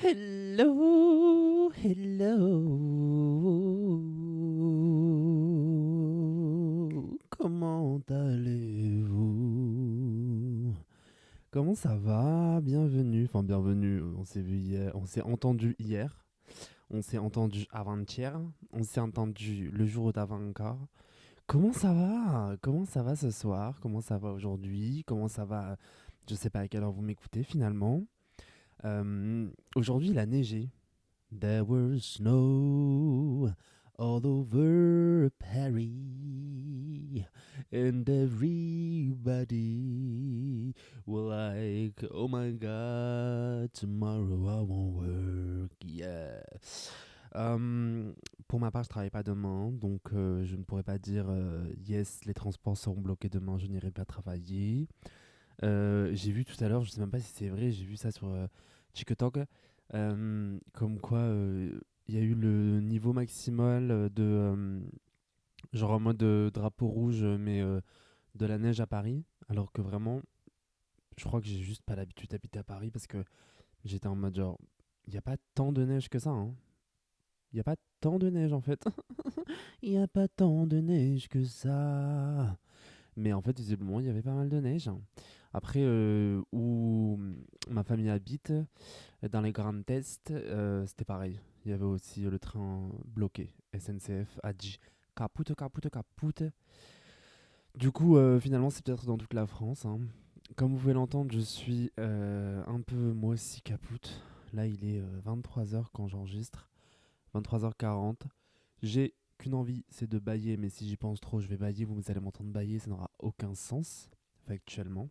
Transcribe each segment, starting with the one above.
Hello, hello. Comment allez-vous? Comment ça va? Bienvenue. Enfin, bienvenue. On s'est vu hier. On s'est entendu hier. On s'est entendu avant-hier. On s'est entendu le jour d'avant encore. Comment ça va? Comment ça va ce soir? Comment ça va aujourd'hui? Comment ça va? Je sais pas à quelle heure vous m'écoutez finalement. Aujourd'hui, il a neigé. There was snow all over Paris, and everybody was like, "Oh my God, tomorrow I won't work." Yeah. Pour ma part, je travaille pas demain, donc je ne pourrais pas dire yes, les transports seront bloqués demain, je n'irai pas travailler. J'ai vu tout à l'heure, je sais même pas si c'est vrai, j'ai vu ça sur TikTok, comme quoi il y a eu le niveau maximal genre en mode drapeau rouge, mais de la neige à Paris, alors que vraiment, je crois que j'ai juste pas l'habitude d'habiter à Paris parce que j'étais en mode genre, il n'y a pas tant de neige que ça, hein. Il n'y a pas tant de neige en fait. Il n'y a pas tant de neige que ça. Mais en fait, visiblement, il y avait pas mal de neige. Après, où ma famille habite, dans les Grandes Est, c'était pareil. Il y avait aussi le train bloqué. SNCF a dit capoute, capoute, capoute. Du coup, finalement, c'est peut-être dans toute la France, hein. Comme vous pouvez l'entendre, je suis un peu moi aussi capoute. Là, il est 23h quand j'enregistre. 23h40. J'ai qu'une envie, c'est de bailler, mais si j'y pense trop, je vais bailler. Vous allez m'entendre bailler, ça n'aura aucun sens, factuellement.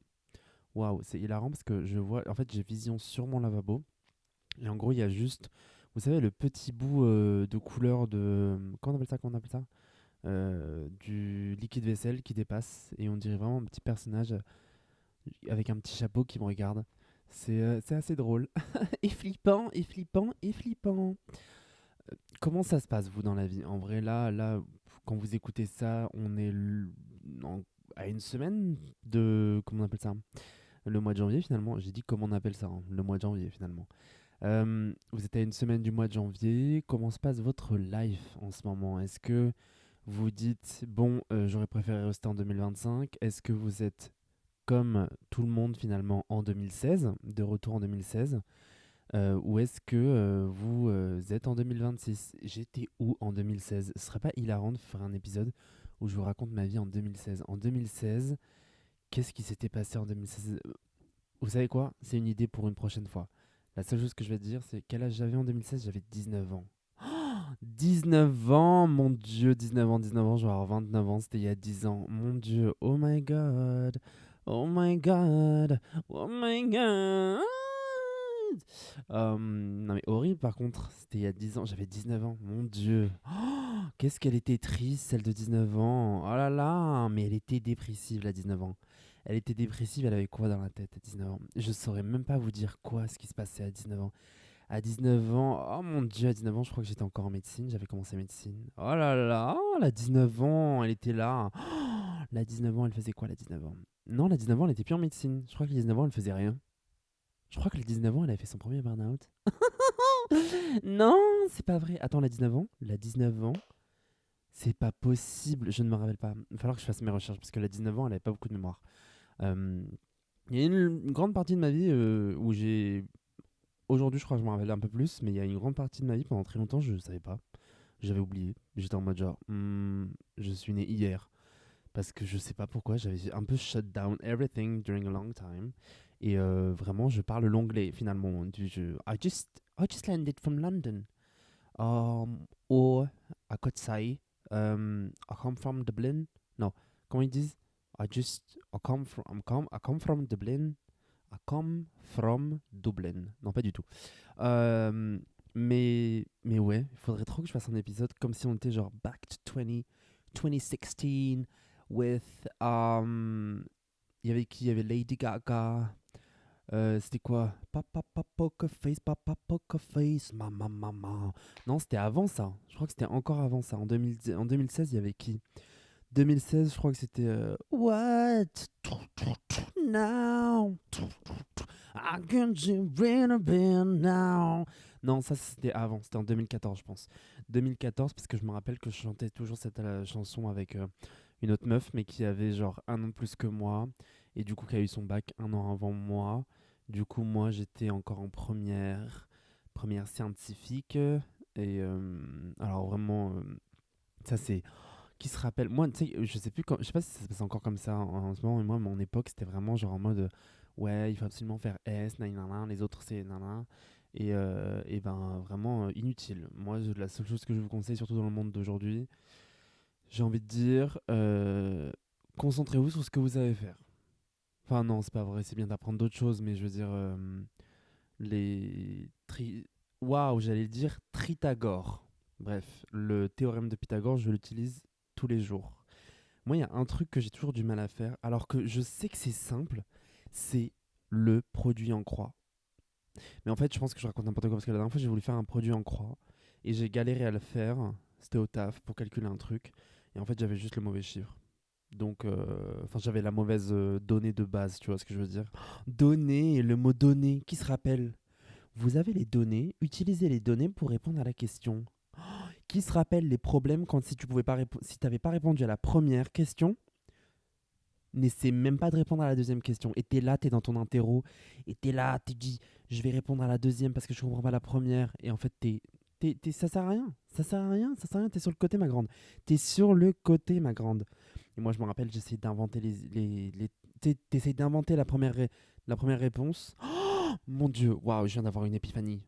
Waouh, c'est hilarant parce que je vois, en fait, j'ai vision sur mon lavabo. Et en gros, il y a juste, vous savez, le petit bout de couleur de. Comment on appelle ça? Comment on appelle ça? Du liquide vaisselle qui dépasse. Et on dirait vraiment un petit personnage avec un petit chapeau qui me regarde. C'est assez drôle. Et flippant, et flippant, et flippant. Comment ça se passe, vous, dans la vie? En vrai, là, quand vous écoutez ça, on est à une semaine de. Comment on appelle ça? Le mois de janvier, finalement. J'ai dit comment on appelle ça, hein, le mois de janvier, finalement. Vous êtes à une semaine du mois de janvier. Comment se passe votre life en ce moment? Est-ce que vous dites, bon, j'aurais préféré rester en 2025? Est-ce que vous êtes comme tout le monde, finalement, en 2016, de retour en 2016? Ou est-ce que vous êtes en 2026? J'étais où en 2016? Ce serait pas hilarant de faire un épisode où je vous raconte ma vie en 2016? En 2016, qu'est-ce qui s'était passé en 2016? Vous savez quoi? C'est une idée pour une prochaine fois. La seule chose que je vais te dire, c'est quel âge j'avais en 2016? J'avais 19 ans. 19 ans, mon Dieu, 19 ans, je vais avoir 29 ans, c'était il y a 10 ans. Mon Dieu, oh my god, oh my god, oh my god. Non mais horrible par contre, c'était il y a 10 ans, j'avais 19 ans, mon Dieu. Oh, qu'est-ce qu'elle était triste, celle de 19 ans. Oh là là, mais elle était dépressive, la 19 ans. Elle était dépressive, elle avait quoi dans la tête à 19 ans? Je saurais même pas vous dire quoi, ce qui se passait à 19 ans. À 19 ans, oh mon Dieu, à 19 ans, je crois que j'étais encore en médecine, j'avais commencé médecine. Oh là là, oh, la 19 ans, elle était là. Oh, la 19 ans, elle faisait quoi la 19 ans? Non, la 19 ans, elle était plus en médecine. Je crois que la 19 ans, elle faisait rien. Je crois que la 19 ans, elle avait fait son premier burn-out. Non, c'est pas vrai. Attends, la 19 ans? La 19 ans? C'est pas possible, je ne me rappelle pas. Il va falloir que je fasse mes recherches parce que la 19 ans, elle avait pas beaucoup de mémoire. Euh, Il y a une grande partie de ma vie où j'ai. Aujourd'hui, je crois que je me rappelle un peu plus, mais il y a une grande partie de ma vie, pendant très longtemps, je ne savais pas. J'avais oublié. J'étais en mode genre, je suis né hier. Parce que je sais pas pourquoi, j'avais un peu shut down everything during a long time. Et vraiment, je parle l'anglais finalement. I just landed from London. Or I could say, I come from Dublin. Non, comment ils disent? I come from Dublin. I come from Dublin. Non, pas du tout. Euh, mais ouais, il faudrait trop que je fasse un épisode comme si on était genre back to 2016 with. Il y avait qui? Il y avait Lady Gaga. C'était quoi? Papa poker face, papa poker face, mama mama. Non, c'était avant ça. Je crois que c'était encore avant ça. En 2016, il y avait qui? 2016, je crois que c'était What now? I can bring a band now. Non, ça c'était avant, c'était en 2014, je pense. 2014, parce que je me rappelle que je chantais toujours cette chanson avec une autre meuf, mais qui avait genre un an de plus que moi, et du coup qui a eu son bac un an avant moi. Du coup, moi j'étais encore en première scientifique, et alors vraiment, ça c'est qui se rappelle. Moi, tu sais, je sais plus je sais pas si ça se passe encore comme ça en ce moment, mais moi, mon époque, c'était vraiment genre en mode ouais, il faut absolument faire S, nanana, les autres c'est nanana. Et ben vraiment inutile. Moi, la seule chose que je vous conseille, surtout dans le monde d'aujourd'hui, j'ai envie de dire, concentrez-vous sur ce que vous savez faire. Enfin, non, c'est pas vrai, c'est bien d'apprendre d'autres choses, mais je veux dire, les. Waouh, j'allais dire Tritagore. Bref, le théorème de Pythagore, je l'utilise tous les jours. Moi, il y a un truc que j'ai toujours du mal à faire, alors que je sais que c'est simple, c'est le produit en croix. Mais en fait, je pense que je raconte n'importe quoi parce que la dernière fois, j'ai voulu faire un produit en croix et j'ai galéré à le faire. C'était au taf pour calculer un truc. Et en fait, j'avais juste le mauvais chiffre. Donc, enfin, j'avais la mauvaise donnée de base, tu vois ce que je veux dire. Données, le mot données, qui se rappelle? Vous avez les données, utilisez les données pour répondre à la question. Qui se rappelle les problèmes quand si tu pouvais pas si t'avais pas répondu à la première question, n'essaie même pas de répondre à la deuxième question. Et t'es là, t'es dans ton interro, et t'es là, tu dis, je vais répondre à la deuxième parce que je comprends pas la première. Et en fait, ça sert à rien. Ça sert à rien, ça sert à rien. T'es sur le côté, ma grande. T'es sur le côté, ma grande. Et moi, je me rappelle, j'essayais d'inventer t'essayes d'inventer la première réponse. Oh, mon Dieu, waouh, je viens d'avoir une épiphanie.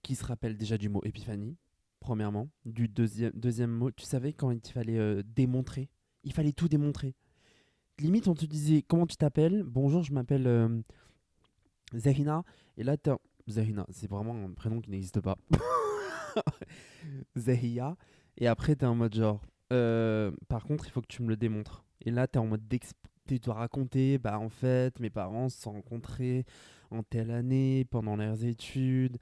Qui se rappelle déjà du mot épiphanie, premièrement. Du deuxième mot, tu savais quand il fallait démontrer. Il fallait tout démontrer. Limite, on te disait comment tu t'appelles. Bonjour, je m'appelle Zahina. Et là, Zahina, c'est vraiment un prénom qui n'existe pas. Zahia. Et après, t'es en mode genre. Par contre, il faut que tu me le démontres. Et là, t'es en mode tu dois raconter, bah en fait, mes parents se sont rencontrés en telle année, pendant leurs études.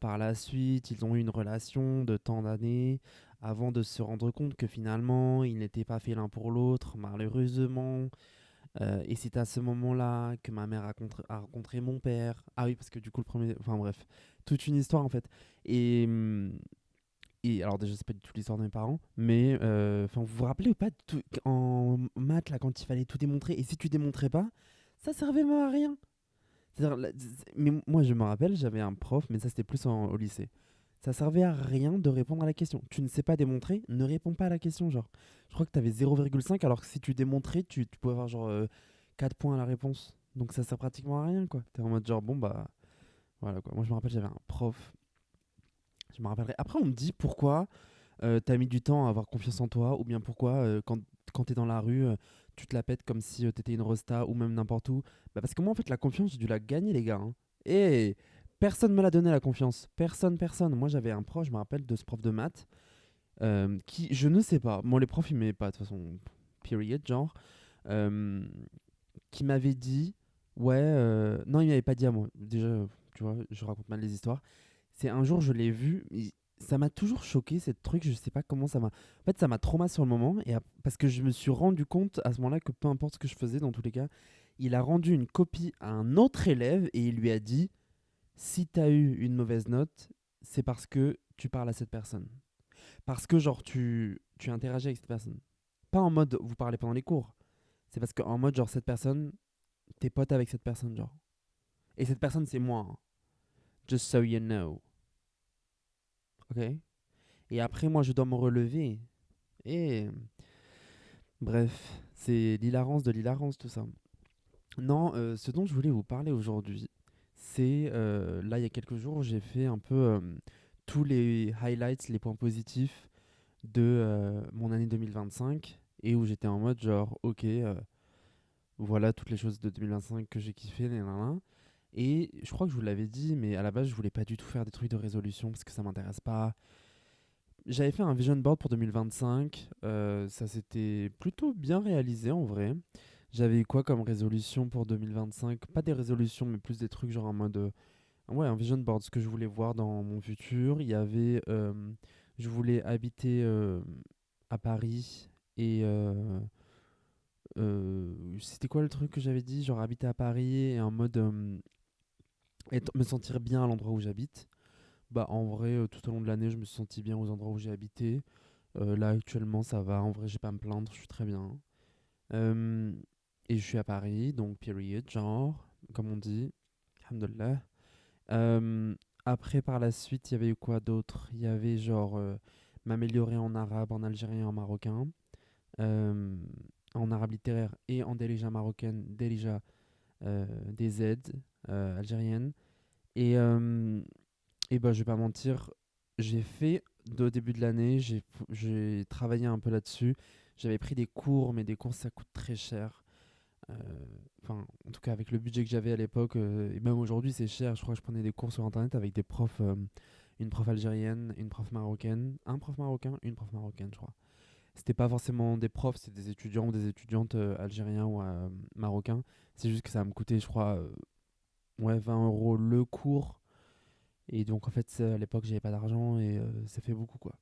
Par la suite, ils ont eu une relation de tant d'années avant de se rendre compte que finalement, ils n'étaient pas faits l'un pour l'autre, malheureusement. Et c'est à ce moment-là que ma mère a rencontré mon père. Ah oui, parce que du coup, le premier. Enfin bref, toute une histoire en fait. Et, et alors, déjà, c'est pas du tout l'histoire de mes parents, mais enfin, vous vous rappelez ou pas en maths, là, quand il fallait tout démontrer, et si tu démontrais pas, ça servait même à rien. Mais moi, je me rappelle, j'avais un prof, mais ça, c'était plus au lycée. Ça servait à rien de répondre à la question. Tu ne sais pas démontrer, ne réponds pas à la question, genre. Je crois que tu avais 0,5, alors que si tu démontrais, tu pouvais avoir genre 4 points à la réponse. Donc ça sert pratiquement à rien, quoi. T'es en mode genre, bon, bah, voilà, quoi. Moi, je me rappelle, j'avais un prof. Je me rappellerai. Après, on me dit pourquoi t'as mis du temps à avoir confiance en toi, ou bien pourquoi quand t'es dans la rue, tu te la pètes comme si t'étais une rosta, ou même n'importe où. Bah, parce que moi, en fait, la confiance, j'ai dû la gagner, les gars, hein. Et personne me l'a donné, la confiance. Personne, personne. Moi, j'avais un prof, je me rappelle de ce prof de maths, qui, je ne sais pas, moi, les profs, ils m'aimaient pas, de toute façon, period, genre, euh, qui m'avait dit, ouais, non, il m'avait pas dit à moi. Déjà, tu vois, je raconte mal les histoires. C'est un jour, je l'ai vu. Ça m'a toujours choqué, cette truc. Je sais pas comment ça m'a. En fait, ça m'a traumatisé sur le moment. Parce que je me suis rendu compte à ce moment-là que peu importe ce que je faisais, dans tous les cas, il a rendu une copie à un autre élève et il lui a dit, si t'as eu une mauvaise note, c'est parce que tu parles à cette personne. Parce que, genre, tu interagis avec cette personne. Pas en mode vous parlez pendant les cours. C'est parce qu'en mode, genre, cette personne, t'es pote avec cette personne, genre. Et cette personne, c'est moi, hein. Just so you know. Ok? Et après, moi, je dois me relever. Et bref, c'est l'hilarance de l'hilarance, tout ça. Non, ce dont je voulais vous parler aujourd'hui, c'est là, il y a quelques jours, j'ai fait un peu tous les highlights, les points positifs de mon année 2025 et où j'étais en mode genre, ok, voilà toutes les choses de 2025 que j'ai kiffé, nanana. Et je crois que je vous l'avais dit, mais à la base, je voulais pas du tout faire des trucs de résolution parce que ça m'intéresse pas. J'avais fait un vision board pour 2025. Ça s'était plutôt bien réalisé en vrai. J'avais eu quoi comme résolution pour 2025? Pas des résolutions, mais plus des trucs genre en mode. Ouais, un vision board, ce que je voulais voir dans mon futur. Il y avait. Je voulais habiter à Paris Et c'était quoi le truc que j'avais dit? Genre habiter à Paris et en mode me sentir bien à l'endroit où j'habite. Bah en vrai, tout au long de l'année, je me suis senti bien aux endroits où j'ai habité. Là actuellement, ça va. En vrai, j'ai pas à me plaindre, je suis très bien. Euh, et je suis à Paris, donc period, genre, comme on dit. Alhamdoulilah. Euh, Après, par la suite, il y avait eu quoi d'autre? Il y avait genre m'améliorer en arabe, en algérien et en marocain. euh, En arabe littéraire et en Derija marocaine, Derija des Z algérienne. Et bah, je vais pas mentir, j'ai fait au début de l'année, j'ai travaillé un peu là-dessus. J'avais pris des cours, mais des cours ça coûte très cher. Euh, Enfin, en tout cas, avec le budget que j'avais à l'époque, et même aujourd'hui, c'est cher. Je crois que je prenais des cours sur internet avec des profs, une prof algérienne, une prof marocaine, un prof marocain, une prof marocaine, je crois. C'était pas forcément des profs, c'était des étudiants ou des étudiantes algériens ou marocains. C'est juste que ça me coûtait, je crois, ouais, 20 € le cours. Et donc, en fait, à l'époque, j'avais pas d'argent et ça fait beaucoup, quoi.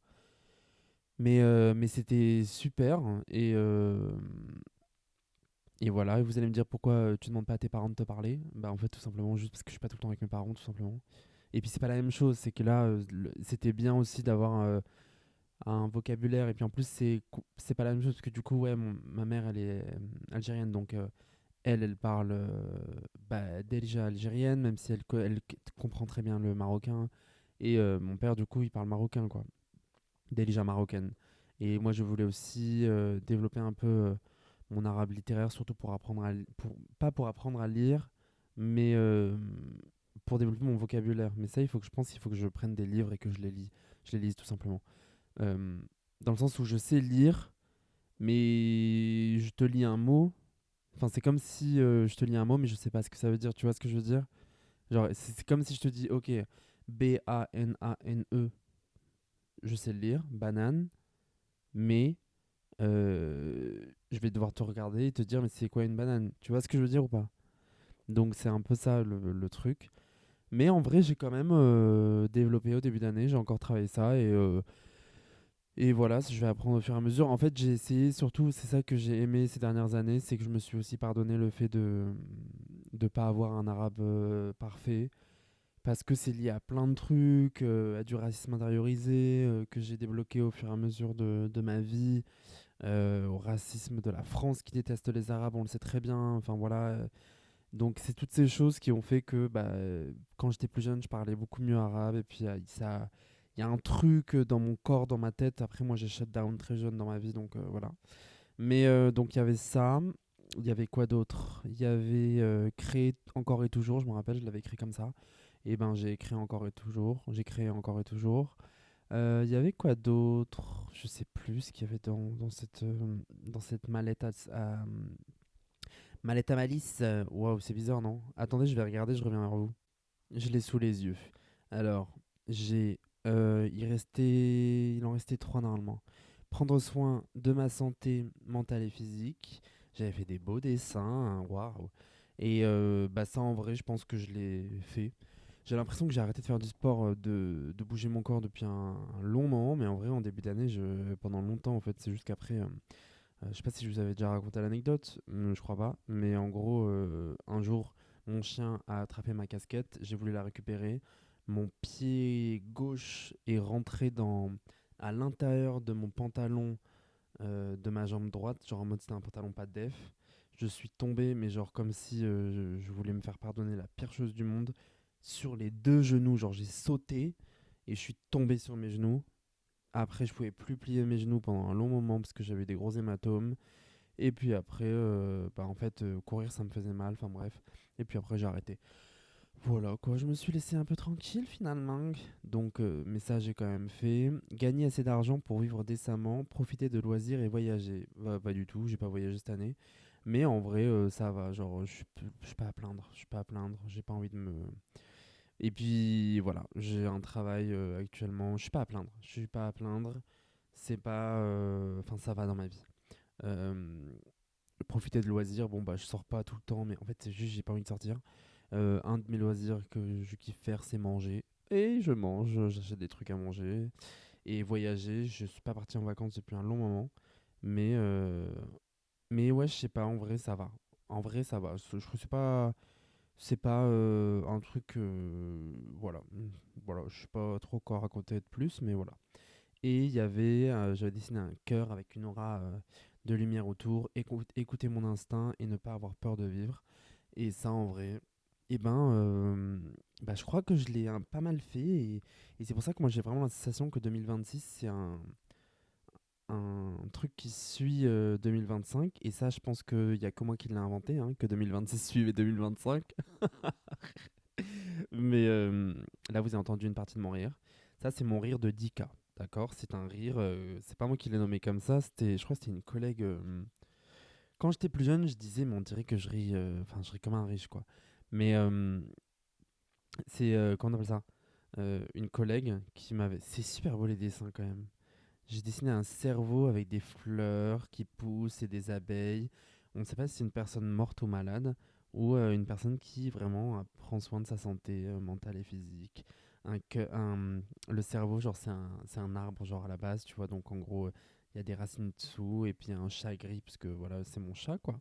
Mais c'était super. Et voilà, et vous allez me dire pourquoi tu demandes pas à tes parents de te parler. Bah en fait tout simplement juste parce que je suis pas tout le temps avec mes parents tout simplement. Et puis c'est pas la même chose, c'est que là c'était bien aussi d'avoir un vocabulaire et puis en plus c'est pas la même chose parce que du coup ouais ma mère elle est algérienne donc elle parle bah, déjà algérienne même si comprend très bien le marocain et mon père du coup il parle marocain quoi, déjà marocaine. Et moi je voulais aussi développer un peu mon arabe littéraire, surtout pour apprendre pas pour apprendre à lire, mais pour développer mon vocabulaire. Mais ça, il faut que je prenne des livres et que je les lise tout simplement. Euh, Dans le sens où je sais lire, mais je te lis un mot. Enfin, c'est comme si je te lis un mot, mais je sais pas ce que ça veut dire. Tu vois ce que je veux dire? Genre, c'est comme si je te dis, ok, Banane, je sais le lire, banane, mais je vais devoir te regarder et te dire, mais c'est quoi une banane? Tu vois ce que je veux dire ou pas? Donc c'est un peu ça le truc. Mais en vrai, j'ai quand même développé au début d'année, j'ai encore travaillé ça et voilà, je vais apprendre au fur et à mesure. En fait, j'ai essayé surtout, c'est ça que j'ai aimé ces dernières années, c'est que je me suis aussi pardonné le fait de pas avoir un arabe parfait parce que c'est lié à plein de trucs, à du racisme intériorisé que j'ai débloqué au fur et à mesure de ma vie, au racisme de la France qui déteste les Arabes, on le sait très bien. Enfin voilà, donc c'est toutes ces choses qui ont fait que bah, quand j'étais plus jeune, je parlais beaucoup mieux arabe. Et puis il y a un truc dans mon corps, dans ma tête. Après, moi, j'ai shut down très jeune dans ma vie, donc voilà. Mais donc il y avait ça. Il y avait quoi d'autre? Il y avait créer encore et toujours. Je me rappelle, je l'avais écrit comme ça. Et ben j'ai écrit encore et toujours. J'ai créé encore et toujours. Il y avait quoi d'autre? Je sais plus ce qu'il y avait dans cette mallette Mallette à malice, waouh, c'est bizarre, non? Attendez, je vais regarder, je reviens vers vous. Je l'ai sous les yeux. Alors, j'ai. Il en restait trois normalement. Prendre soin de ma santé mentale et physique. J'avais fait des beaux dessins, hein, waouh. Et bah, ça, en vrai, je pense que je l'ai fait. J'ai l'impression que j'ai arrêté de faire du sport, de bouger mon corps depuis un long moment, mais en vrai, en début d'année, pendant longtemps, en fait, c'est juste qu'après. Je sais pas si je vous avais déjà raconté l'anecdote, je crois pas, mais en gros, un jour, mon chien a attrapé ma casquette, j'ai voulu la récupérer, mon pied gauche est rentré à l'intérieur de mon pantalon de ma jambe droite, genre en mode c'était un pantalon pas def. Je suis tombé, mais genre comme si je voulais me faire pardonner la pire chose du monde, sur les deux genoux, genre j'ai sauté et je suis tombé sur mes genoux. Après, je pouvais plus plier mes genoux pendant un long moment parce que j'avais des gros hématomes. Et puis après, bah en fait, courir, ça me faisait mal. Enfin bref. Et puis après, j'ai arrêté. Voilà quoi, je me suis laissé un peu tranquille finalement. Donc, mais ça, j'ai quand même fait. Gagner assez d'argent pour vivre décemment, profiter de loisirs et voyager. Bah, pas du tout, j'ai pas voyagé cette année. Mais en vrai, ça va. Genre, je suis pas à plaindre. Je suis pas à plaindre. J'ai pas envie de me. Et puis voilà, j'ai un travail actuellement. Je suis pas à plaindre. Je suis pas à plaindre. C'est pas. Enfin, ça va dans ma vie. Euh, Profiter de loisirs, bon bah je sors pas tout le temps, mais en fait c'est juste j'ai pas envie de sortir. Un de mes loisirs que je kiffe faire, c'est manger. Et je mange, j'achète des trucs à manger. Et voyager, je suis pas parti en vacances depuis un long moment. Mais, euh, mais ouais, je sais pas, en vrai, ça va. En vrai, ça va. Je trouve que c'est pas un truc. Voilà. Voilà, je sais pas trop quoi raconter de plus, mais voilà. Et j'avais dessiné un cœur avec une aura de lumière autour, écouter mon instinct et ne pas avoir peur de vivre. Et ça, en vrai, eh ben, bah, je crois que je l'ai pas mal fait. Et c'est pour ça que moi, j'ai vraiment la sensation que 2026, c'est un truc qui suit 2025. Et ça, je pense qu'il y a que moi qui l'ai inventé, hein, que 2026 suivait 2025. Mais là, vous avez entendu une partie de mon rire. Ça, c'est mon rire de 10K. D'accord? C'est un rire. C'est pas moi qui l'ai nommé comme ça. Je crois que c'était une collègue. Quand j'étais plus jeune, je disais, mais on dirait que je ris. Enfin, je ris comme un riche, quoi. Mais c'est. Comment on appelle ça? Une collègue qui m'avait. C'est super beau les dessins quand même. J'ai dessiné un cerveau avec des fleurs qui poussent et des abeilles. On ne sait pas si c'est une personne morte ou malade ou une personne qui vraiment prend soin de sa santé mentale et physique. Le cerveau, genre, c'est un arbre, genre, à la base, tu vois. Donc, en gros, il y a des racines dessous et puis il y a un chat gris, parce que voilà, c'est mon chat, quoi.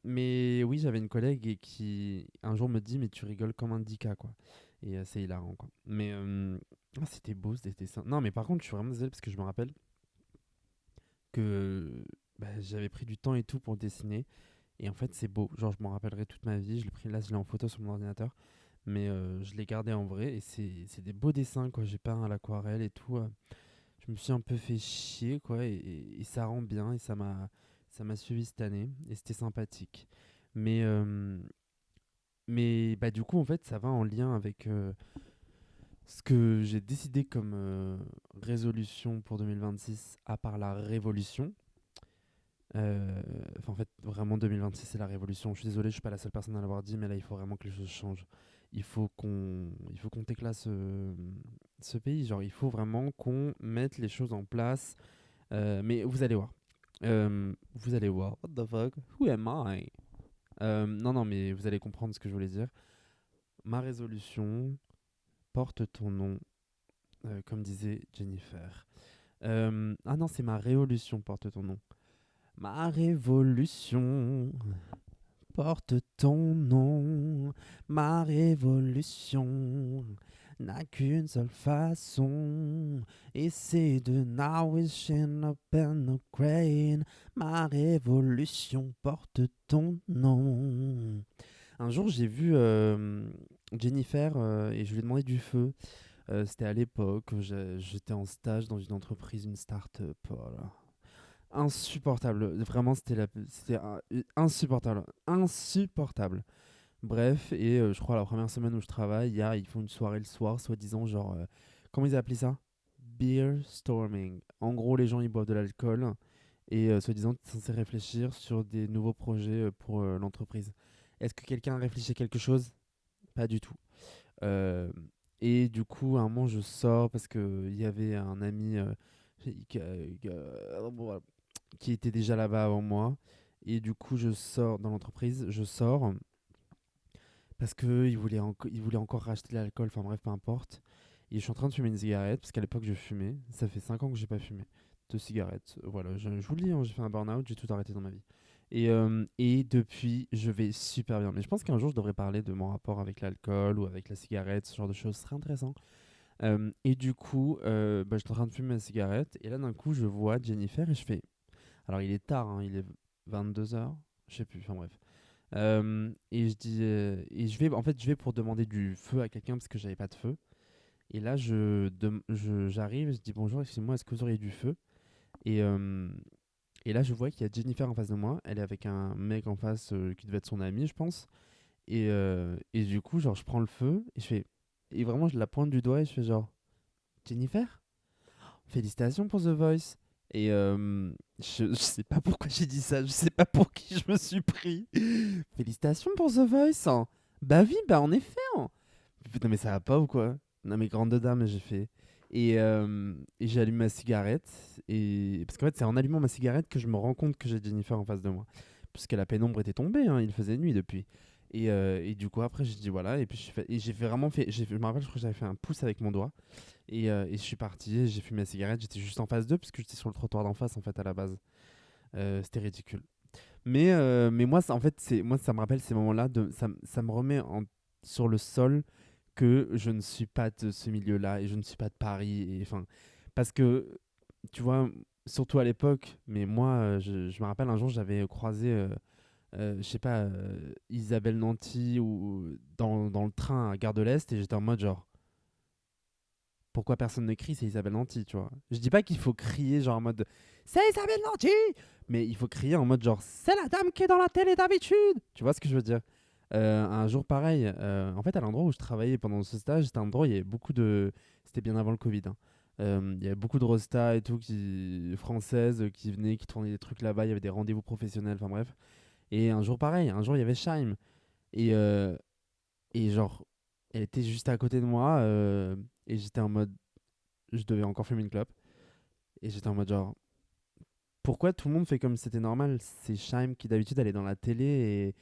Mais oui, j'avais une collègue et qui un jour me dit, mais tu rigoles comme un dica, quoi. Et c'est hilarant, quoi. Mais c'était beau ce dessin. Non, mais par contre, je suis vraiment désolé parce que je me rappelle que bah, j'avais pris du temps et tout pour dessiner. Et en fait, c'est beau. Genre, je m'en rappellerai toute ma vie. Je l'ai pris là, je l'ai en photo sur mon ordinateur. Mais je l'ai gardé en vrai. Et c'est des beaux dessins, quoi. J'ai peint à l'aquarelle et tout. Je me suis un peu fait chier, quoi. Et ça rend bien. Et ça m'a suivi cette année. Et c'était sympathique. Mais, mais bah, du coup, en fait, ça va en lien avec ce que j'ai décidé comme résolution pour 2026, à part la révolution. Enfin, en fait, vraiment, 2026, c'est la révolution. Je suis désolé, je suis pas la seule personne à l'avoir dit, mais là, il faut vraiment que les choses changent. Il faut qu'on déclasse ce pays. Genre, il faut vraiment qu'on mette les choses en place. Mais vous allez voir. Vous allez voir. What the fuck? Who am I? Non, non, mais vous allez comprendre ce que je voulais dire. Ma résolution porte ton nom, comme disait Jennifer. Ah non, c'est ma révolution porte ton nom. Ma révolution porte ton nom. Ma révolution n'a qu'une seule façon. Et c'est de wishing upon a crane. Ma révolution porte ton nom. Un jour, j'ai vu Jennifer et je lui ai demandé du feu. C'était à l'époque où j'étais en stage dans une entreprise, une start-up. Voilà. Insupportable. Vraiment, insupportable. Insupportable. Bref, et je crois la première semaine où je travaille, ils font une soirée le soir, soi-disant, genre. Comment ils appelaient ça? Beer storming. En gros, les gens ils boivent de l'alcool et soi-disant, tu es censé réfléchir sur des nouveaux projets pour l'entreprise. Est-ce que quelqu'un a réfléchi à quelque chose? Pas du tout. Euh, et du coup, à un moment, je sors parce qu'il y avait un ami bon, qui était déjà là-bas avant moi. Et du coup, je sors dans l'entreprise, je sors parce qu'il voulait encore racheter de l'alcool, enfin bref, peu importe. Et je suis en train de fumer une cigarette, parce qu'à l'époque, je fumais. Ça fait 5 ans que j'ai pas fumé de cigarettes. Voilà, je vous le dis, hein, j'ai fait un burn-out, j'ai tout arrêté dans ma vie. Et depuis, je vais super bien. Mais je pense qu'un jour, je devrais parler de mon rapport avec l'alcool ou avec la cigarette, ce genre de choses. Ce serait intéressant. Et du coup, bah, j'étais en train de fumer ma cigarette. Et là, d'un coup, je vois Jennifer et je fais. Alors, il est tard, hein, il est 22 h. Je sais plus, enfin bref. Et je dis. Et en fait, je vais pour demander du feu à quelqu'un parce que j'avais pas de feu. Et là, j'arrive, je dis bonjour, excusez-moi, est-ce que vous auriez du feu? Et, euh, et là, je vois qu'il y a Jennifer en face de moi. Elle est avec un mec en face qui devait être son ami, je pense. Et du coup, genre, je prends le feu et je fais. Et vraiment, je la pointe du doigt et je fais genre. Jennifer? Félicitations pour The Voice. Et je sais pas pourquoi j'ai dit ça, je sais pas pour qui je me suis pris. Félicitations pour The Voice, hein. Bah oui, bah en effet, hein. Putain, mais ça va pas ou quoi? Non, mais grande dame, j'ai fait. Et j'allume ma cigarette. Parce qu'en fait, c'est en allumant ma cigarette que je me rends compte que j'ai Jennifer en face de moi. Puisque la pénombre était tombée, hein, il faisait nuit depuis. Et du coup, après, j'ai dit voilà. Et puis, j'ai fait vraiment fait. Je me rappelle, je crois que j'avais fait un pouce avec mon doigt. Et je suis parti, j'ai fumé la cigarette. J'étais juste en face d'eux, parce que j'étais sur le trottoir d'en face, en fait, à la base. C'était ridicule. Mais moi, ça, en fait, moi, ça me rappelle ces moments-là. Ça me remet sur le sol que je ne suis pas de ce milieu-là et je ne suis pas de Paris. Enfin, parce que, tu vois, surtout à l'époque, mais moi, je me rappelle un jour, j'avais croisé. Je sais pas, Isabelle Nanty ou dans le train à Gare de l'Est et j'étais en mode genre, pourquoi personne ne crie, c'est Isabelle Nanty, tu vois. Je dis pas qu'il faut crier genre en mode, c'est Isabelle Nanty, mais il faut crier en mode genre, c'est la dame qui est dans la télé d'habitude. Tu vois ce que je veux dire? Un jour pareil, en fait à l'endroit où je travaillais pendant ce stage, c'était un endroit où il y avait beaucoup de... C'était bien avant le Covid, hein. Il y avait beaucoup de rostas et tout françaises qui venaient, qui tournaient des trucs là-bas, il y avait des rendez-vous professionnels, enfin bref. Et un jour pareil, un jour il y avait Shaim. Et, euh, et genre, elle était juste à côté de moi. Et j'étais en mode, je devais encore fumer une clope. Et j'étais en mode genre, pourquoi tout le monde fait comme si c'était normal? C'est Shaim qui d'habitude elle est dans la télé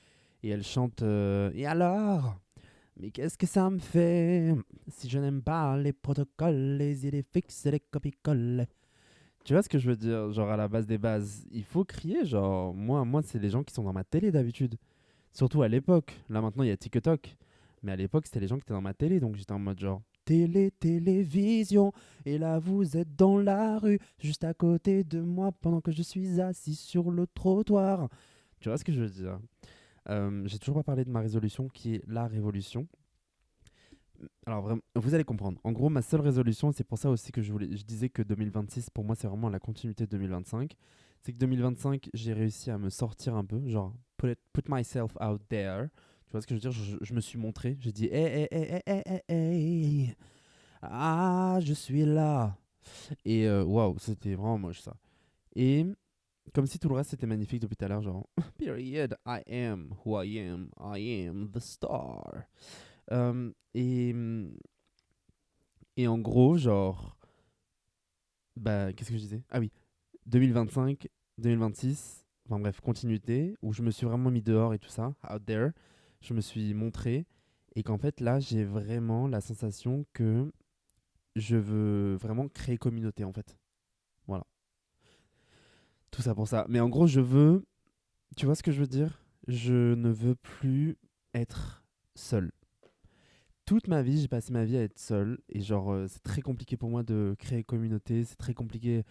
et elle chante Et alors? Mais qu'est-ce que ça me fait si je n'aime pas les protocoles, les idées fixes et les copies-colles? Tu vois ce que je veux dire? Genre à la base des bases, il faut crier. Genre, moi c'est les gens qui sont dans ma télé d'habitude. Surtout à l'époque. Là maintenant, il y a TikTok. Mais à l'époque, c'était les gens qui étaient dans ma télé. Donc j'étais en mode genre télévision. Et là, vous êtes dans la rue, juste à côté de moi, pendant que je suis assis sur le trottoir. Tu vois ce que je veux dire? J'ai toujours pas parlé de ma résolution qui est la révolution. Alors vraiment, vous allez comprendre. En gros, ma seule résolution, c'est pour ça aussi que je disais que 2026, pour moi, c'est vraiment la continuité de 2025. C'est que 2025, j'ai réussi à me sortir un peu, genre put myself out there. Tu vois ce que je veux dire? Je me suis montré, j'ai dit, hey, hey, hey, hey, hey, hey, hey. Ah, je suis là. Et waouh, c'était vraiment moche ça. Et comme si tout le reste était magnifique depuis tout à l'heure, genre, period, I am who I am the star. Euh, et, et en gros, genre, bah, qu'est-ce que je disais? Ah oui, 2025, 2026, enfin bref, continuité, où je me suis vraiment mis dehors et tout ça, out there. Je me suis montré, et qu'en fait, là, j'ai vraiment la sensation que je veux vraiment créer communauté, en fait. Voilà. Tout ça pour ça. Mais en gros, tu vois ce que je veux dire? Je ne veux plus être seul. Toute ma vie, j'ai passé ma vie à être seul. Et genre, c'est très compliqué pour moi de créer communauté. C'est très compliqué.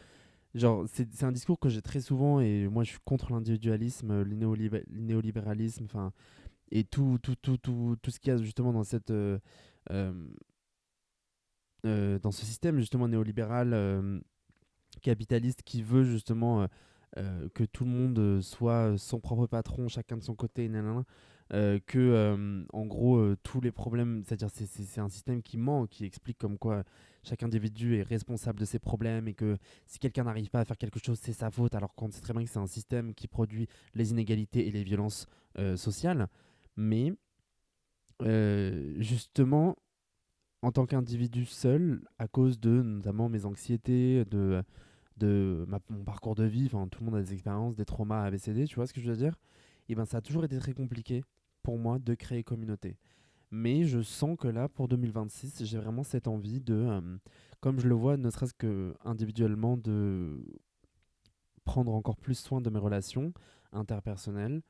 Genre, c'est un discours que j'ai très souvent. Et moi, je suis contre l'individualisme, le néolibéralisme. Enfin, et tout ce qu'il y a justement dans euh, dans ce système justement néolibéral capitaliste qui veut justement que tout le monde soit son propre patron, chacun de son côté, nanana, que en gros tous les problèmes, c'est-à-dire c'est un système qui ment, qui explique comme quoi chaque individu est responsable de ses problèmes et que si quelqu'un n'arrive pas à faire quelque chose, c'est sa faute, alors qu'on sait très bien que c'est un système qui produit les inégalités et les violences sociales. Mais justement, en tant qu'individu seul, à cause de notamment mes anxiétés, mon parcours de vie, enfin tout le monde a des expériences, des traumas ABCD, tu vois ce que je veux dire? Et ben ça a toujours été très compliqué pour moi de créer communauté. Mais je sens que là, pour 2026, j'ai vraiment cette envie comme je le vois, ne serait-ce que individuellement, de prendre encore plus soin de mes relations interpersonnelles.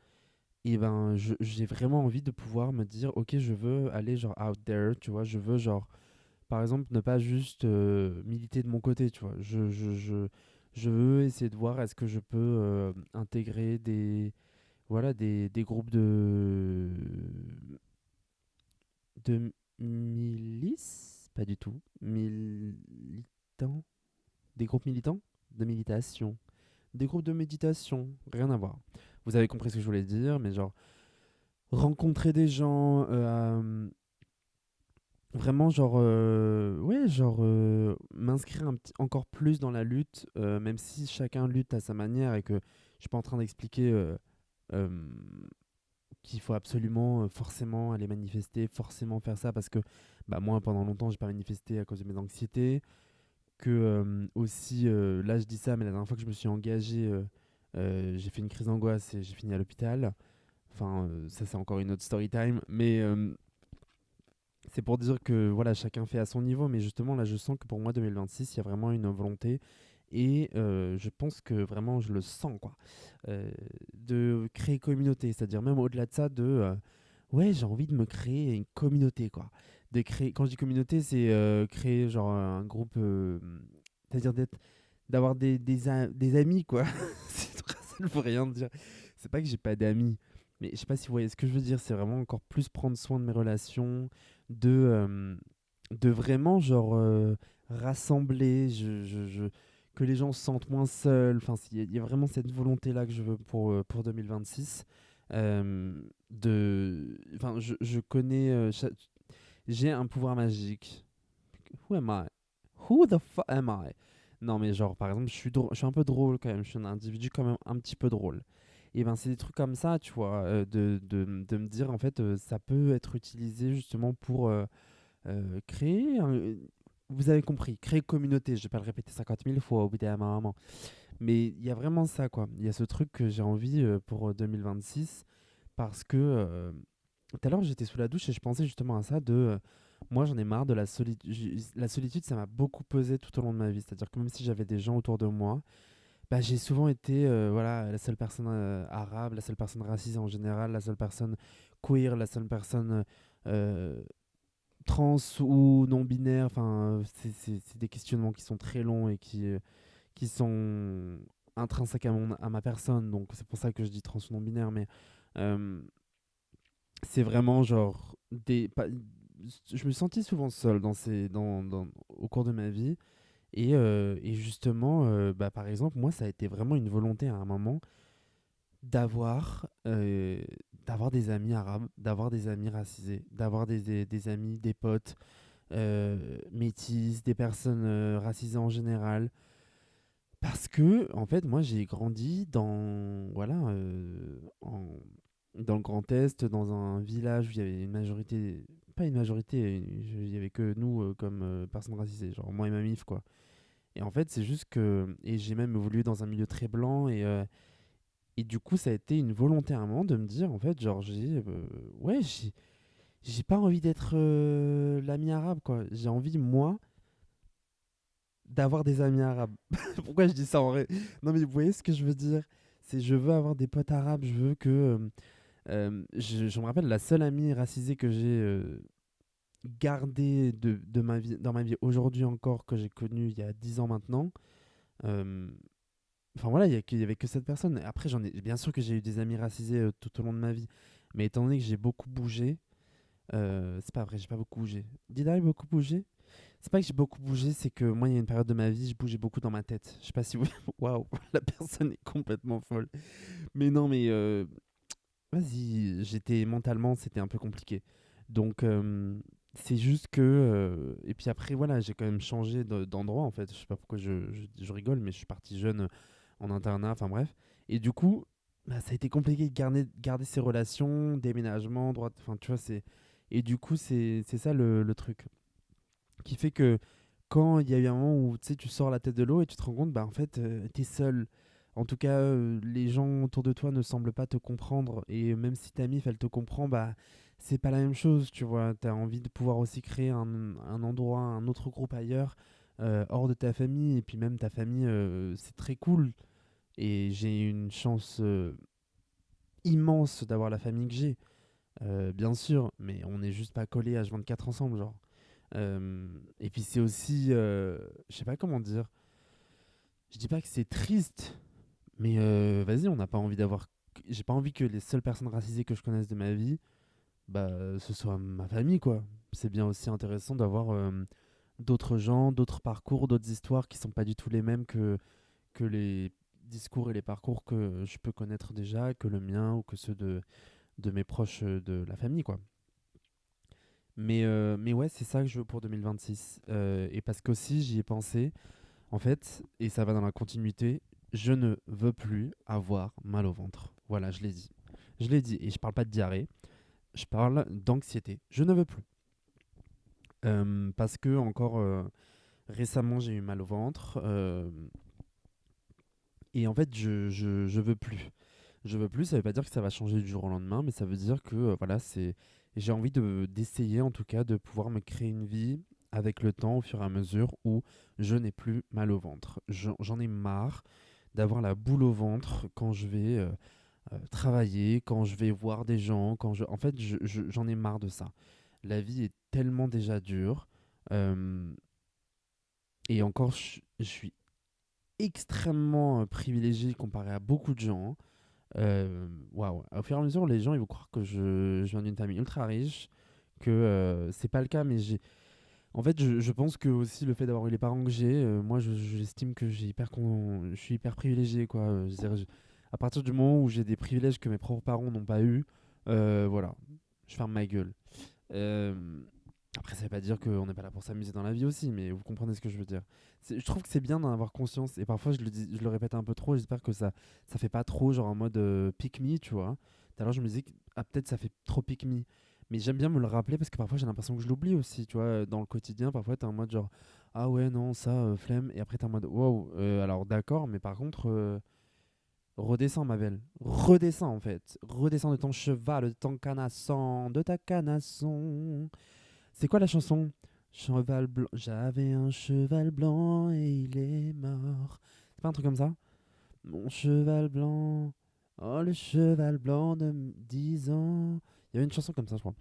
Et ben j'ai vraiment envie de pouvoir me dire, ok, je veux aller genre out there, tu vois, je veux genre par exemple, ne pas juste militer de mon côté, tu vois. Je veux essayer de voir est-ce que je peux intégrer des groupes de milices, pas du tout, militants, des groupes militants de militation, des groupes de méditation, rien à voir. Vous avez compris ce que je voulais dire, mais genre rencontrer des gens, vraiment, genre, ouais, genre, m'inscrire encore plus dans la lutte, même si chacun lutte à sa manière et que je suis pas en train d'expliquer euh, qu'il faut absolument, forcément aller manifester, forcément faire ça, parce que bah, moi, pendant longtemps, j'ai pas manifesté à cause de mes anxiétés, que aussi, là, je dis ça, mais la dernière fois que je me suis engagé, j'ai fait une crise d'angoisse et j'ai fini à l'hôpital. Enfin, ça c'est encore une autre story time, mais c'est pour dire que voilà, chacun fait à son niveau, mais justement là je sens que pour moi 2026, il y a vraiment une volonté et je pense que vraiment je le sens quoi, euh, de créer communauté, c'est-à-dire même au-delà de ça, ouais, j'ai envie de me créer une communauté quoi. De créer, quand je dis communauté, c'est créer genre un groupe, c'est-à-dire d'avoir des amis quoi. C'est trop, ça ne veut rien dire. C'est pas que j'ai pas d'amis, mais je sais pas si vous voyez ce que je veux dire. C'est vraiment encore plus prendre soin de mes relations, de, euh, de vraiment genre rassembler, que les gens se sentent moins seuls. Enfin, il y a vraiment cette volonté-là que je veux pour 2026. Enfin, je connais, j'ai un pouvoir magique. Who am I? Who the fuck am I? Non, mais genre, par exemple, je suis un peu drôle quand même. Je suis un individu quand même un petit peu drôle. Et ben, c'est des trucs comme ça, tu vois, de me dire, en fait, ça peut être utilisé justement pour créer. Vous avez compris, créer communauté. Je vais pas le répéter 50 000 fois au bout d'un moment. Mais il y a vraiment ça, quoi. Il y a ce truc que j'ai envie pour 2026 parce que tout à l'heure, j'étais sous la douche et je pensais justement à ça moi, j'en ai marre de la solitude. La solitude, ça m'a beaucoup pesé tout au long de ma vie. C'est-à-dire que même si j'avais des gens autour de moi, bah, j'ai souvent été voilà, la seule personne arabe, la seule personne racisée en général, la seule personne queer, la seule personne euh, trans ou non-binaire. Enfin, c'est des questionnements qui sont très longs et qui sont intrinsèques à ma personne. Donc, c'est pour ça que je dis trans ou non-binaire. Mais euh, c'est vraiment genre je me sentis souvent seul au cours de ma vie et justement bah, par exemple moi ça a été vraiment une volonté à un moment d'avoir d'avoir des amis arabes, d'avoir des amis racisés, d'avoir des amis, des potes métis, des personnes racisées en général, parce que en fait moi j'ai grandi dans voilà dans le Grand Est, dans un village où il y avait une majorité, pas une majorité, il y avait que nous comme personnes racisées, genre moi et ma mif quoi. Et en fait, c'est juste que. Et j'ai même évolué dans un milieu très blanc. Et du coup, ça a été une volonté à un moment de me dire, en fait, genre, ouais, j'ai pas envie d'être l'ami arabe, quoi. J'ai envie, moi, d'avoir des amis arabes. Pourquoi je dis ça en vrai? Non, mais vous voyez ce que je veux dire? C'est je veux avoir des potes arabes, je veux que. Je me rappelle, la seule amie racisée que j'ai gardée de ma vie, dans ma vie aujourd'hui encore, que j'ai connue il y a 10 ans maintenant. euh, Enfin voilà, il y avait que cette personne. Après, bien sûr que j'ai eu des amis racisés tout au long de ma vie, mais étant donné que j'ai beaucoup bougé, c'est pas vrai, j'ai pas beaucoup bougé. Did I beaucoup bougé? C'est pas que j'ai beaucoup bougé, c'est que moi, il y a une période de ma vie, je bougeais beaucoup dans ma tête. Je sais pas si vous. Waouh, la personne est complètement folle. Mais non, mais vas-y, j'étais mentalement, c'était un peu compliqué. Donc, c'est juste que. Et puis après, voilà, j'ai quand même changé d'endroit en fait. Je sais pas pourquoi je rigole, mais je suis parti jeune en internat, enfin bref. Et du coup, bah, ça a été compliqué de garder ces relations, déménagement, droite. Enfin, tu vois, c'est. Et du coup, c'est ça le truc. Qui fait que quand il y a eu un moment où tu sais, tu sors la tête de l'eau et tu te rends compte, bah en fait, t'es seul. En tout cas, les gens autour de toi ne semblent pas te comprendre. Et même si ta mif, elle te comprend, bah c'est pas la même chose, tu vois. T'as envie de pouvoir aussi créer un endroit, un autre groupe ailleurs, hors de ta famille. Et puis même ta famille, c'est très cool. Et j'ai une chance immense d'avoir la famille que j'ai, bien sûr. Mais on n'est juste pas collés H24 ensemble, genre. Et puis c'est aussi, je sais pas comment dire, je dis pas que c'est triste, mais vas-y, on n'a pas envie d'avoir, j'ai pas envie que les seules personnes racisées que je connaisse de ma vie, bah, ce soit ma famille, quoi. C'est bien aussi intéressant d'avoir d'autres gens, d'autres parcours, d'autres histoires qui sont pas du tout les mêmes que les discours et les parcours que je peux connaître déjà, que le mien ou que ceux de mes proches de la famille, quoi. Mais ouais, c'est ça que je veux pour 2026. Et parce qu'aussi, j'y ai pensé, en fait, et ça va dans la continuité, je ne veux plus avoir mal au ventre. Voilà, je l'ai dit. Je l'ai dit, et je parle pas de diarrhée, je parle d'anxiété. Je ne veux plus. Parce que, encore récemment, j'ai eu mal au ventre. Et en fait, je veux plus. Je veux plus, ça veut pas dire que ça va changer du jour au lendemain, mais ça veut dire que voilà, c'est j'ai envie d'essayer en tout cas de pouvoir me créer une vie avec le temps au fur et à mesure où je n'ai plus mal au ventre. J'en ai marre d'avoir la boule au ventre quand je vais travailler, quand je vais voir des gens, en fait, j'en ai marre de ça. La vie est tellement déjà dure. euh, et encore, je suis extrêmement privilégié comparé à beaucoup de gens. Waouh. Au fur et à mesure, les gens ils vont croire que je viens d'une famille ultra riche, que c'est pas le cas, mais en fait, je pense que aussi le fait d'avoir eu les parents que j'ai, moi, j'estime que je suis hyper privilégié, quoi. Je dirais, à partir du moment où j'ai des privilèges que mes propres parents n'ont pas eu, voilà, je ferme ma gueule. Euh, Après, ça veut pas dire qu'on n'est pas là pour s'amuser dans la vie aussi, mais vous comprenez ce que je veux dire. Je trouve que c'est bien d'en avoir conscience, et parfois je le répète un peu trop, j'espère que ça fait pas trop, genre en mode pick me, tu vois. Tout à l'heure, je me disais que peut-être ça fait trop pick me, mais j'aime bien me le rappeler parce que parfois j'ai l'impression que je l'oublie aussi, tu vois. Dans le quotidien, parfois t'es en mode genre, ah ouais, non, ça, flemme, et après t'es en mode, wow, alors d'accord, mais par contre, redescends, ma belle, redescends en fait, redescends de ton cheval, de ton canasson, de ta canasson. C'est quoi la chanson? Cheval blanc, j'avais un cheval blanc et il est mort. C'est pas un truc comme ça? Mon cheval blanc, oh le cheval blanc de 10 ans. Il y avait une chanson comme ça, je crois.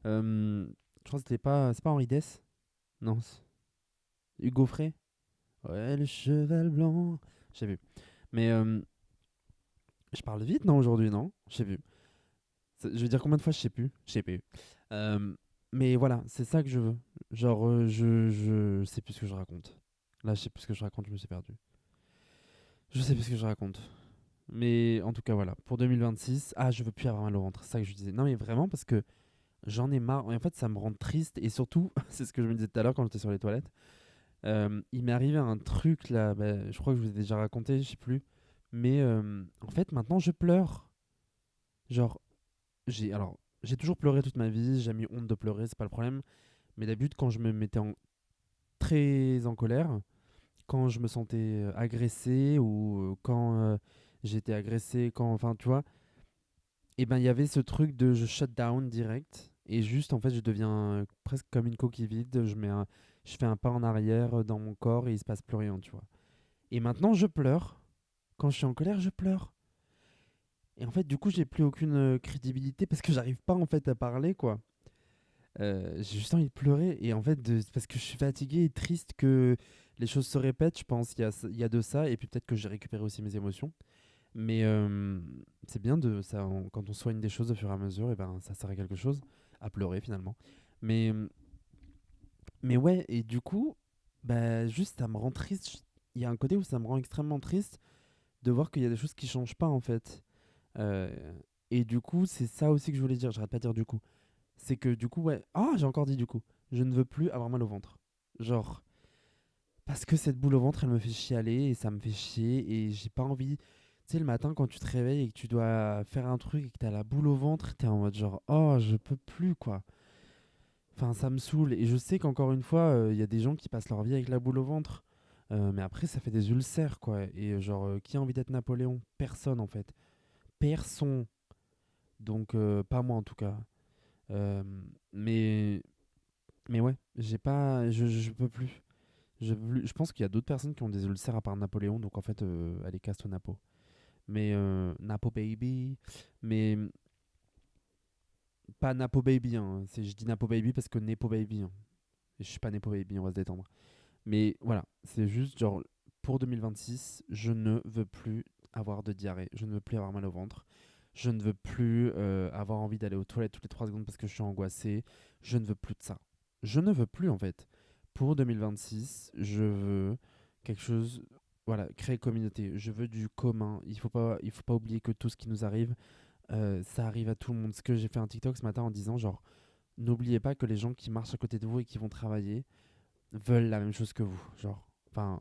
Je crois que c'est pas Henri Dess? Non, Hugo Frey? Ouais, le cheval blanc. Je sais plus. Mais je parle vite, non, aujourd'hui, non? Je sais plus. Je veux dire combien de fois, je sais plus. Je sais plus. Euh, mais voilà, c'est ça que je veux. Genre, je sais plus ce que je raconte. Là, je sais plus ce que je raconte, je me suis perdu. Je sais plus ce que je raconte. Mais en tout cas, voilà. Pour 2026, je veux plus avoir mal au ventre. C'est ça que je disais. Non, mais vraiment, parce que j'en ai marre. Et en fait, ça me rend triste. Et surtout, c'est ce que je me disais tout à l'heure quand j'étais sur les toilettes. Il m'est arrivé un truc là. Bah, je crois que je vous ai déjà raconté, je sais plus. Mais en fait, maintenant, je pleure. Genre, alors, j'ai toujours pleuré toute ma vie. J'ai jamais eu honte de pleurer, c'est pas le problème. Mais d'habitude, quand je me mettais très en colère, quand je me sentais agressé ou quand j'étais agressé, enfin, tu vois, et ben il y avait ce truc de je shut down direct et juste en fait je deviens presque comme une coquille vide. Je fais un pas en arrière dans mon corps et il se passe plus rien, tu vois. Et maintenant je pleure. Quand je suis en colère, je pleure. Et en fait, du coup, j'ai plus aucune crédibilité parce que j'arrive pas en fait à parler, quoi. J'ai juste envie de pleurer et en fait c'est parce que je suis fatigué et triste que les choses se répètent, je pense il y a de ça et puis peut-être que j'ai récupéré aussi mes émotions, mais c'est bien de ça quand on soigne des choses au fur et à mesure et ben ça sert à quelque chose, à pleurer finalement, mais ouais, et du coup bah juste ça me rend triste. Il y a un côté où ça me rend extrêmement triste de voir qu'il y a des choses qui changent pas en fait. Euh, et du coup c'est ça aussi que je voulais dire, j'arrête pas de dire du coup. C'est que du coup, ouais. J'ai encore dit du coup. Je ne veux plus avoir mal au ventre. Genre, parce que cette boule au ventre, elle me fait chialer et ça me fait chier et j'ai pas envie. Tu sais, le matin, quand tu te réveilles et que tu dois faire un truc et que t'as la boule au ventre, t'es en mode genre, oh, je peux plus, quoi. Enfin, ça me saoule. Et je sais qu'encore une fois, il y a des gens qui passent leur vie avec la boule au ventre. Mais après, ça fait des ulcères, quoi. Et genre, qui a envie d'être Napoléon? Personne, en fait. Personne. Donc, pas moi, en tout cas. Euh, mais ouais, j'ai pas, je peux plus. Je pense qu'il y a d'autres personnes qui ont des ulcères à part Napoléon, donc en fait, allez, casse-toi Napo. Mais Napo Baby. Mais pas Napo Baby, hein. Je dis Napo Baby parce que Nepo Baby, hein. Et je suis pas Nepo Baby, on va se détendre. Mais voilà, c'est juste genre, pour 2026, je ne veux plus avoir de diarrhée. Je ne veux plus avoir mal au ventre. Je ne veux plus avoir envie d'aller aux toilettes toutes les 3 secondes parce que je suis angoissé. Je ne veux plus de ça. Je ne veux plus en fait. Pour 2026, je veux quelque chose, voilà, créer communauté. Je veux du commun. Il faut pas oublier que tout ce qui nous arrive, ça arrive à tout le monde. Ce que j'ai fait un TikTok ce matin en disant genre, n'oubliez pas que les gens qui marchent à côté de vous et qui vont travailler veulent la même chose que vous. Genre, enfin,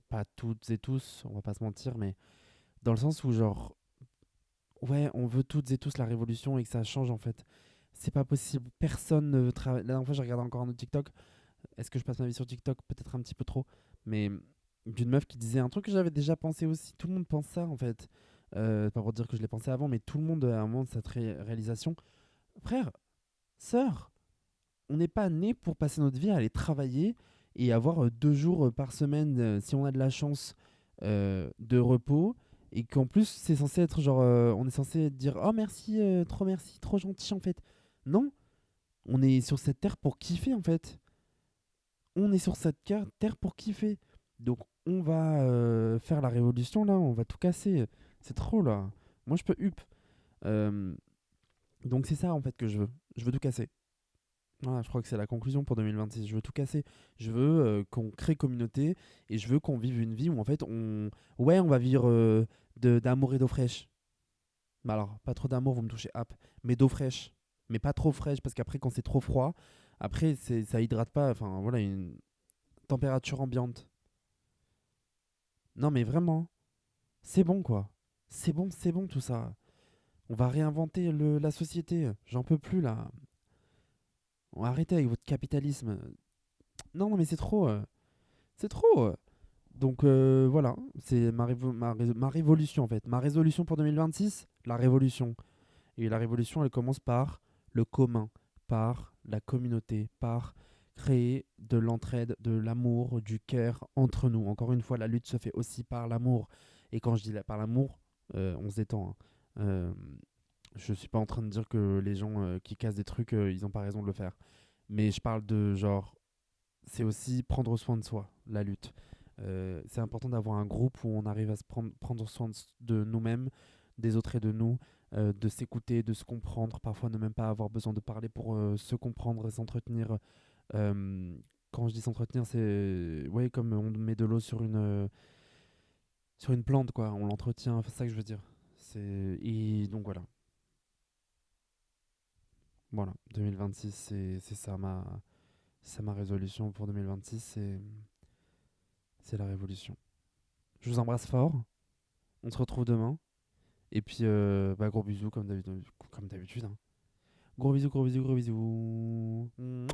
pas toutes et tous, on va pas se mentir, mais dans le sens où genre, ouais, on veut toutes et tous la révolution et que ça change en fait. C'est pas possible. Personne ne veut travailler. La dernière fois, j'ai regardé encore un autre TikTok. Est-ce que je passe ma vie sur TikTok? Peut-être un petit peu trop. Mais d'une meuf qui disait un truc que j'avais déjà pensé aussi. Tout le monde pense ça en fait. Pas pour dire que je l'ai pensé avant, mais tout le monde a un moment de cette réalisation. Frère, sœur, on n'est pas né pour passer notre vie à aller travailler et avoir 2 jours par semaine, si on a de la chance, de repos. Et qu'en plus, c'est censé être genre, on est censé dire oh merci, trop gentil en fait. Non, on est sur cette terre pour kiffer en fait. On est sur cette terre pour kiffer. Donc on va faire la révolution là, on va tout casser. C'est trop là. Moi je peux up. Euh, donc c'est ça en fait que je veux. Je veux tout casser. Voilà, je crois que c'est la conclusion pour 2026. Je veux tout casser. Je veux qu'on crée communauté et je veux qu'on vive une vie où en fait ouais, on va vivre d'amour et d'eau fraîche. Mais alors, pas trop d'amour, vous me touchez hop, mais d'eau fraîche. Mais pas trop fraîche parce qu'après quand c'est trop froid, après ça hydrate pas. Enfin voilà, une température ambiante. Non mais vraiment, c'est bon quoi. C'est bon tout ça. On va réinventer la société. J'en peux plus là. On va arrêter avec votre capitalisme. Non, non mais c'est trop. C'est trop. Donc voilà, c'est ma révolution en fait. Ma résolution pour 2026, la révolution. Et la révolution, elle commence par le commun, par la communauté, par créer de l'entraide, de l'amour, du cœur entre nous. Encore une fois, la lutte se fait aussi par l'amour. Et quand je dis par l'amour, on se détend, hein. Je suis pas en train de dire que les gens qui cassent des trucs, ils ont pas raison de le faire. Mais je parle de genre, c'est aussi prendre soin de soi, la lutte. C'est important d'avoir un groupe où on arrive à prendre soin de nous-mêmes, des autres et de nous, de s'écouter, de se comprendre, parfois ne même pas avoir besoin de parler pour se comprendre et s'entretenir. Euh, Quand je dis s'entretenir, c'est ouais, comme on met de l'eau sur une plante, quoi. On l'entretient, c'est ça que je veux dire. Et donc voilà. Voilà, 2026, c'est ça ma résolution pour 2026, c'est la révolution. Je vous embrasse fort. On se retrouve demain. Et puis, bah, gros bisous comme d'habitude. Comme d'habitude, hein. Gros bisous, gros bisous, gros bisous. Mouah.